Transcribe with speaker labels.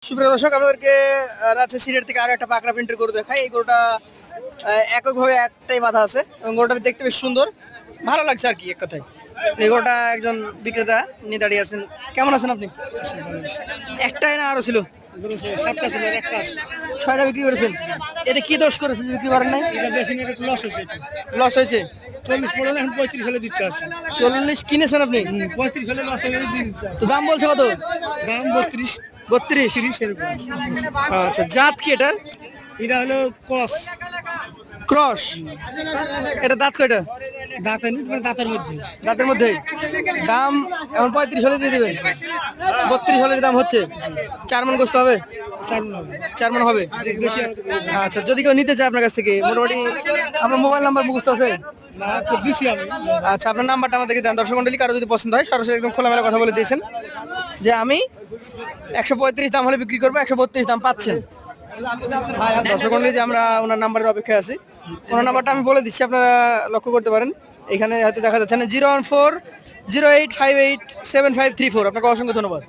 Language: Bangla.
Speaker 1: সুপ্রিয় দর্শক, আপনাদেরকে রাজশাহী সিলেট থেকে আরো একটা পাকড়া প্রিন্টের গরু দেখাই। এই গরুটা এককভাবে একটাই বাঁধা আছে এবং গরুটা দেখতে বেশ সুন্দর, ভালো লাগছে আর কি এক কথায়। এই গরুটা একজন বিক্রেতা নিয়ে দাঁড়িয়ে আছেন। কেমন আছেন আপনি? একটাই না আরো ছিল?
Speaker 2: সাতটা ছিল, একটা আছে।
Speaker 1: 6টা বিক্রি করেছেন। এটা কি দোষ করেছে যে বিক্রি করেন নাই?
Speaker 2: এটা বেশি না, একটু লস হয়েছে।
Speaker 1: লস হয়েছে?
Speaker 2: 40 পড়ে এখন 35 হলে দিচ্ছে আছে।
Speaker 1: 40 কিনেছেন আপনি?
Speaker 2: 35 হলে লস হয়ে গেলে দিয়ে দিচ্ছে আছে।
Speaker 1: তো দাম বলছে কত?
Speaker 2: দাম 32
Speaker 1: 32?
Speaker 2: 30 এরকম।
Speaker 1: আচ্ছা, জাত কি এটার?
Speaker 2: এটা হলো কস।
Speaker 1: ক্রস? এটা দাঁত কয়টা?
Speaker 2: দাঁতে নি, তোমার দাঁতের মধ্যে।
Speaker 1: দাঁতের মধ্যে? দাম এখন 35 হলে দিয়ে দেবেন? 32 হলে দাম হচ্ছে। 4 মণ গোস্ত হবে? 4 মণ হবে।
Speaker 2: বেশি
Speaker 1: আচ্ছা, যদি কেউ নিতে চায় আপনার কাছ থেকে, মোটামুটি আপনার মোবাইল নাম্বার মুখস্থ আছে?
Speaker 2: না, তো দিছি আমি।
Speaker 1: আচ্ছা, আপনার নাম্বারটা আমাদেরকে দেন। দর্শক মন্ডলী কারো যদি পছন্দ হয় সরাসরি একদম খোলামেলা কথা বলে দিয়েছেন যে আমি 135 দাম হলে বিক্রি করবো, 132 দাম পাচ্ছেন। দর্শক মন্ডলী, যে আমরা ওনার নাম্বারের অপেক্ষায় আছি, ওনার নাম্বারটা আমি বলে দিচ্ছি, আপনারা লক্ষ্য করতে পারেন। এখানে হয়তো দেখা যাচ্ছে না, 01408587534। আপনাকে অসংখ্য ধন্যবাদ।